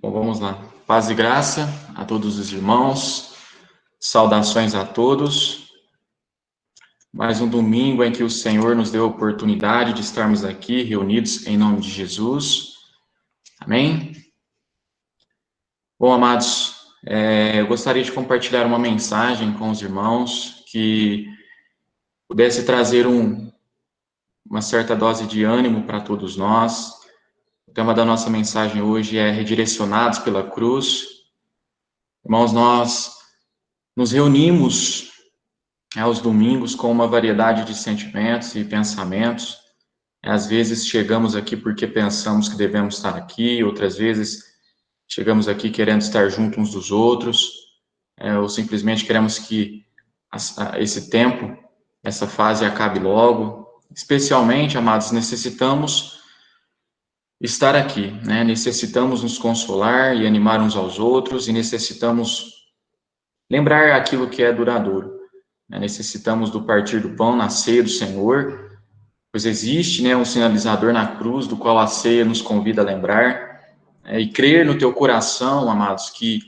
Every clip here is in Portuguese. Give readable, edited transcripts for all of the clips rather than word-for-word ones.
Bom, vamos lá. Paz e graça a todos os irmãos, saudações a todos. Mais um domingo em que o Senhor nos deu a oportunidade de estarmos aqui reunidos em nome de Jesus. Amém? Bom, amados, eu gostaria de compartilhar uma mensagem com os irmãos que pudesse trazer uma certa dose de ânimo para todos nós. O tema da nossa mensagem hoje é Redirecionados pela Cruz. Irmãos, nós nos reunimos aos domingos com uma variedade de sentimentos e pensamentos. Às vezes chegamos aqui porque pensamos que devemos estar aqui, outras vezes chegamos aqui querendo estar juntos uns dos outros, ou simplesmente queremos que esse tempo, essa fase acabe logo. Especialmente, amados, necessitamos estar aqui, né? Necessitamos nos consolar e animar uns aos outros, e necessitamos lembrar aquilo que é duradouro. Necessitamos do partir do pão na ceia do Senhor, pois existe, né, um sinalizador na cruz, do qual a ceia nos convida a lembrar, e crer no teu coração, amados, que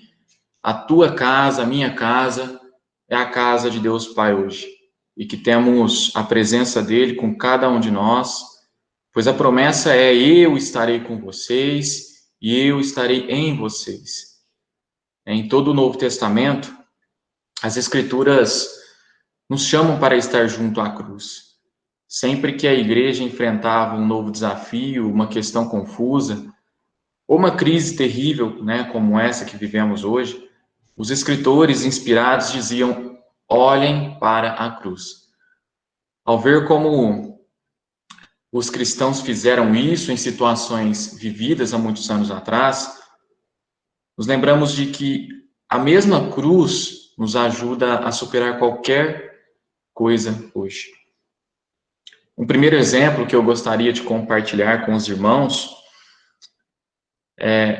a tua casa, a minha casa, é a casa de Deus Pai hoje, e que temos a presença dele com cada um de nós, pois a promessa é: eu estarei com vocês, e eu estarei em vocês. Em todo o Novo Testamento, as Escrituras nos chamam para estar junto à cruz. Sempre que a igreja enfrentava um novo desafio, uma questão confusa, ou uma crise terrível, né, como essa que vivemos hoje, os escritores inspirados diziam: olhem para a cruz. Ao ver como os cristãos fizeram isso em situações vividas há muitos anos atrás, nos lembramos de que a mesma cruz nos ajuda a superar qualquer coisa hoje. Um primeiro exemplo que eu gostaria de compartilhar com os irmãos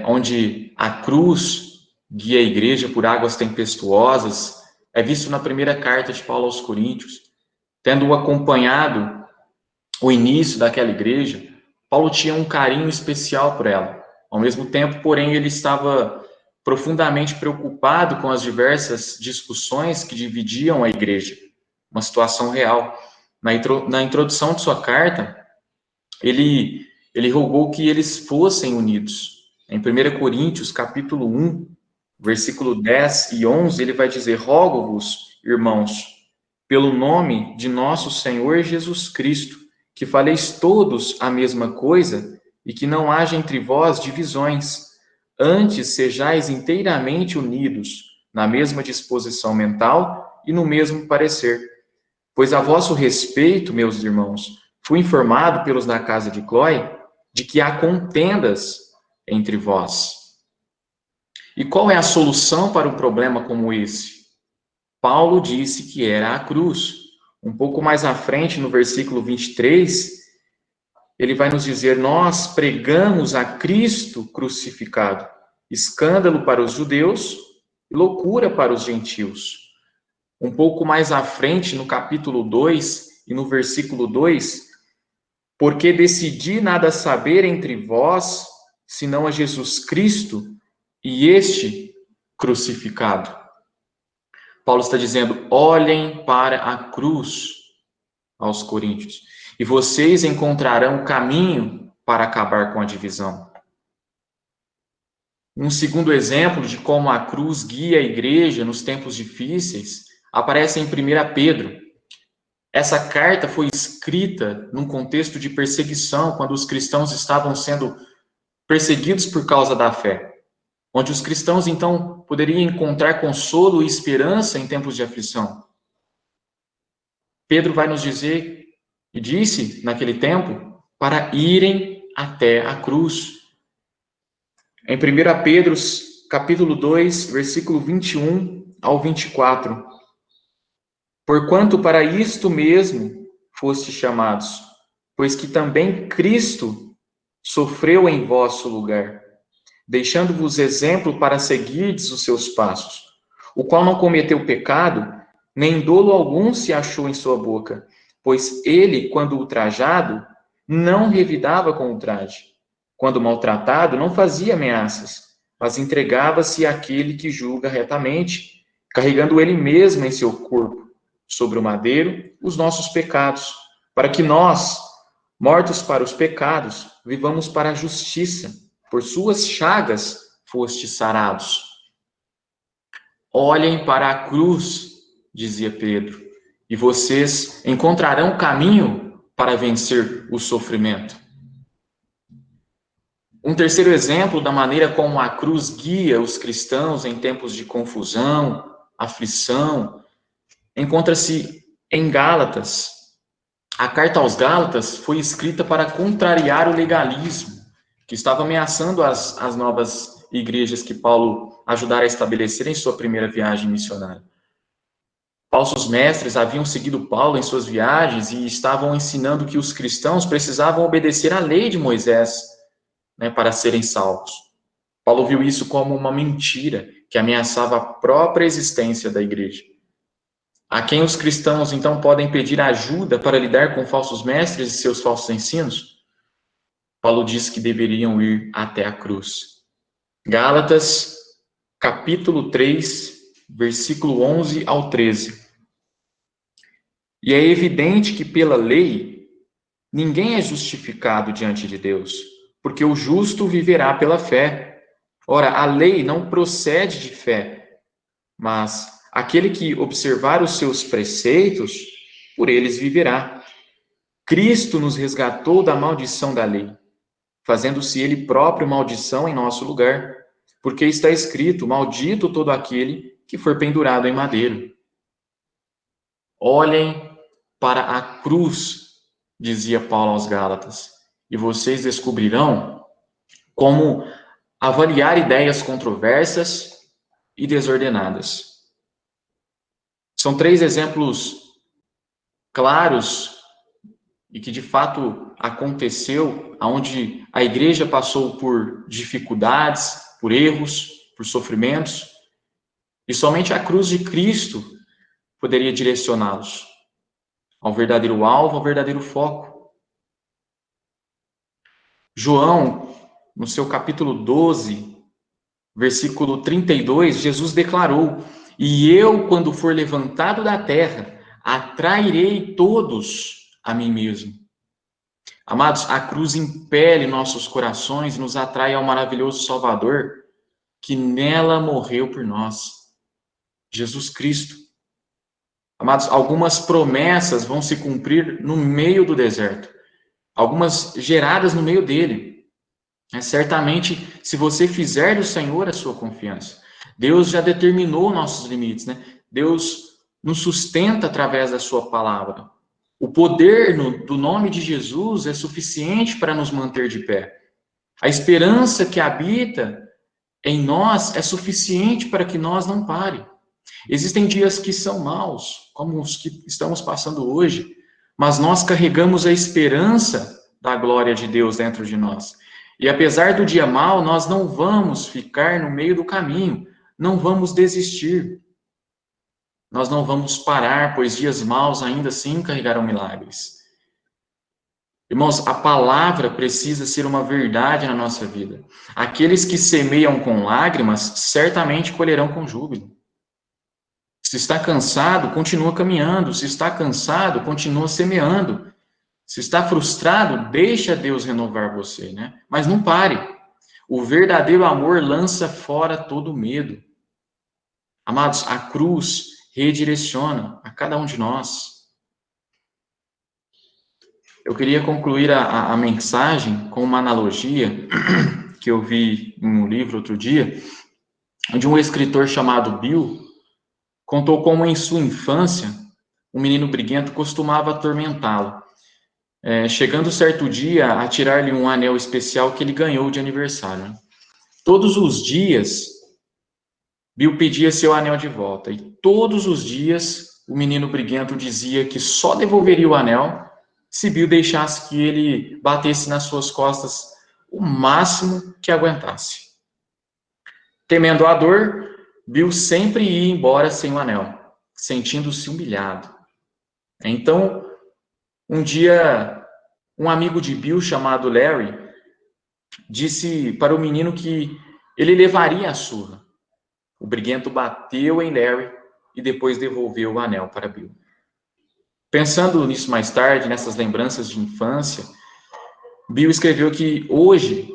onde a cruz guia a igreja por águas tempestuosas, é visto na primeira carta de Paulo aos Coríntios. Tendo acompanhado o início daquela igreja, Paulo tinha um carinho especial por ela. Ao mesmo tempo, porém, ele estava profundamente preocupado com as diversas discussões que dividiam a igreja, uma situação real. Na introdução de sua carta, ele rogou que eles fossem unidos. Em 1 Coríntios, capítulo 1, versículo 10 e 11, ele vai dizer: rogo-vos, irmãos, pelo nome de nosso Senhor Jesus Cristo, que faleis todos a mesma coisa e que não haja entre vós divisões. Antes sejais inteiramente unidos na mesma disposição mental e no mesmo parecer. Pois a vosso respeito, meus irmãos, fui informado pelos da casa de Cloé de que há contendas entre vós. E qual é a solução para um problema como esse? Paulo disse que era a cruz. Um pouco mais à frente, no versículo 23, ele vai nos dizer: nós pregamos a Cristo crucificado, escândalo para os judeus e loucura para os gentios. Um pouco mais à frente, no capítulo 2 e no versículo 2, porque decidi nada saber entre vós, senão a Jesus Cristo e este crucificado. Paulo está dizendo: olhem para a cruz aos Coríntios, e vocês encontrarão o caminho para acabar com a divisão. Um segundo exemplo de como a cruz guia a igreja nos tempos difíceis aparece em 1 Pedro. Essa carta foi escrita num contexto de perseguição, quando os cristãos estavam sendo perseguidos por causa da fé, onde os cristãos, então, poderiam encontrar consolo e esperança em tempos de aflição. Pedro vai nos dizer, e disse naquele tempo, para irem até a cruz. Em 1 Pedro, capítulo 2, versículo 21 ao 24. Porquanto para isto mesmo fostes chamados, pois que também Cristo sofreu em vosso lugar, deixando-vos exemplo para seguirdes os seus passos, o qual não cometeu pecado, nem dolo algum se achou em sua boca, pois ele, quando ultrajado, não revidava com ultraje. Quando maltratado, não fazia ameaças, mas entregava-se àquele que julga retamente, carregando ele mesmo em seu corpo, sobre o madeiro, os nossos pecados, para que nós, mortos para os pecados, vivamos para a justiça. Por suas chagas fostes sarados. Olhem para a cruz, dizia Pedro, e vocês encontrarão caminho para vencer o sofrimento. Um terceiro exemplo da maneira como a cruz guia os cristãos em tempos de confusão, aflição, encontra-se em Gálatas. A carta aos Gálatas foi escrita para contrariar o legalismo, que estava ameaçando as novas igrejas que Paulo ajudara a estabelecer em sua primeira viagem missionária. Falsos mestres haviam seguido Paulo em suas viagens e estavam ensinando que os cristãos precisavam obedecer à lei de Moisés, né, para serem salvos. Paulo viu isso como uma mentira que ameaçava a própria existência da igreja. A quem os cristãos, então, podem pedir ajuda para lidar com falsos mestres e seus falsos ensinos? Paulo diz que deveriam ir até a cruz. Gálatas, capítulo 3, versículo 11 ao 13. E é evidente que pela lei, ninguém é justificado diante de Deus, porque o justo viverá pela fé. Ora, a lei não procede de fé, mas aquele que observar os seus preceitos, por eles viverá. Cristo nos resgatou da maldição da lei, fazendo-se ele próprio maldição em nosso lugar, porque está escrito: maldito todo aquele que for pendurado em madeiro. Olhem para a cruz, dizia Paulo aos Gálatas, e vocês descobrirão como avaliar ideias controversas e desordenadas. São três exemplos claros e que de fato aconteceu, onde a igreja passou por dificuldades, por erros, por sofrimentos, e somente a cruz de Cristo poderia direcioná-los ao verdadeiro alvo, ao verdadeiro foco. João, no seu capítulo 12, versículo 32, Jesus declarou: e eu, quando for levantado da terra, atrairei todos a mim mesmo. Amados, a cruz impele nossos corações e nos atrai ao maravilhoso Salvador que nela morreu por nós, Jesus Cristo. Amados, algumas promessas vão se cumprir no meio do deserto, algumas geradas no meio dele. Certamente, se você fizer do Senhor a sua confiança, Deus já determinou nossos limites, né? Deus nos sustenta através da sua palavra. O poder do nome de Jesus é suficiente para nos manter de pé. A esperança que habita em nós é suficiente para que nós não pare. Existem dias que são maus, como os que estamos passando hoje, mas nós carregamos a esperança da glória de Deus dentro de nós. E apesar do dia mau, nós não vamos ficar no meio do caminho, não vamos desistir. Nós não vamos parar, pois dias maus ainda assim carregarão milagres. Irmãos, a palavra precisa ser uma verdade na nossa vida. Aqueles que semeiam com lágrimas, certamente colherão com júbilo. Se está cansado, continua caminhando. Se está cansado, continua semeando. Se está frustrado, deixa Deus renovar você, né? Mas não pare. O verdadeiro amor lança fora todo medo. Amados, a cruz redireciona a cada um de nós. Eu queria concluir a mensagem com uma analogia que eu vi em um livro outro dia, onde um escritor chamado Bill contou como em sua infância um menino briguento costumava atormentá-lo, chegando certo dia a tirar-lhe um anel especial que ele ganhou de aniversário. Todos os dias, Bill pedia seu anel de volta, e todos os dias o menino briguento dizia que só devolveria o anel se Bill deixasse que ele batesse nas suas costas o máximo que aguentasse. Temendo a dor, Bill sempre ia embora sem o anel, sentindo-se humilhado. Então, um dia, um amigo de Bill, chamado Larry, disse para o menino que ele levaria a surra. O briguento bateu em Larry e depois devolveu o anel para Bill. Pensando nisso mais tarde, nessas lembranças de infância, Bill escreveu que hoje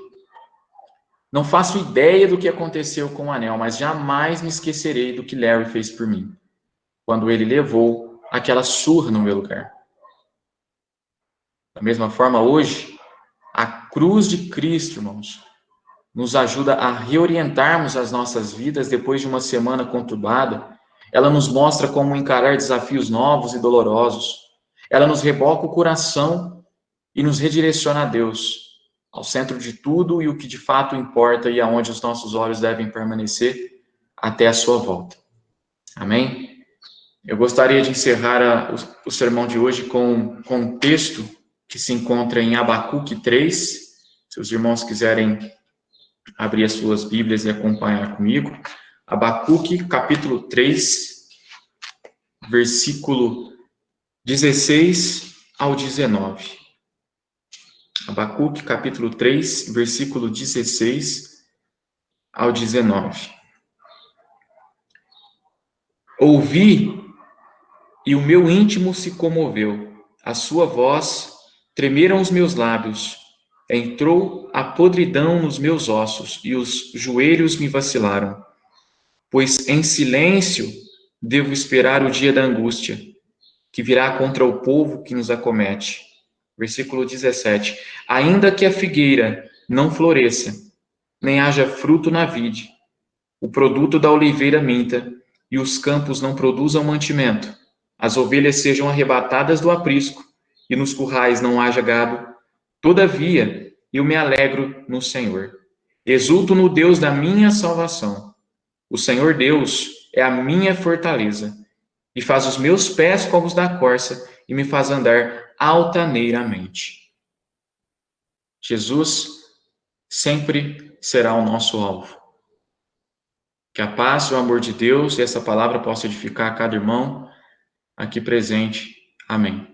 não faço ideia do que aconteceu com o anel, mas jamais me esquecerei do que Larry fez por mim, quando ele levou aquela surra no meu lugar. Da mesma forma, hoje, a cruz de Cristo, irmãos, nos ajuda a reorientarmos as nossas vidas depois de uma semana conturbada. Ela nos mostra como encarar desafios novos e dolorosos. Ela nos reboca o coração e nos redireciona a Deus, ao centro de tudo e o que de fato importa e aonde os nossos olhos devem permanecer até a sua volta. Amém? Eu gostaria de encerrar o sermão de hoje com um texto que se encontra em Abacuque 3. Se os irmãos quiserem abrir as suas Bíblias e acompanhar comigo. Abacuque, capítulo 3, versículo 16 ao 19. Abacuque, capítulo 3, versículo 16 ao 19. Ouvi, e o meu íntimo se comoveu. A sua voz, tremeram os meus lábios. Entrou a podridão nos meus ossos, e os joelhos me vacilaram. Pois em silêncio devo esperar o dia da angústia, que virá contra o povo que nos acomete. Versículo 17. Ainda que a figueira não floresça, nem haja fruto na vide, o produto da oliveira minta, e os campos não produzam mantimento, as ovelhas sejam arrebatadas do aprisco, e nos currais não haja gado, todavia eu me alegro no Senhor. Exulto no Deus da minha salvação. O Senhor Deus é a minha fortaleza, e faz os meus pés como os da corça, e me faz andar altaneiramente. Jesus sempre será o nosso alvo. Que a paz e o amor de Deus e essa palavra possa edificar a cada irmão aqui presente. Amém.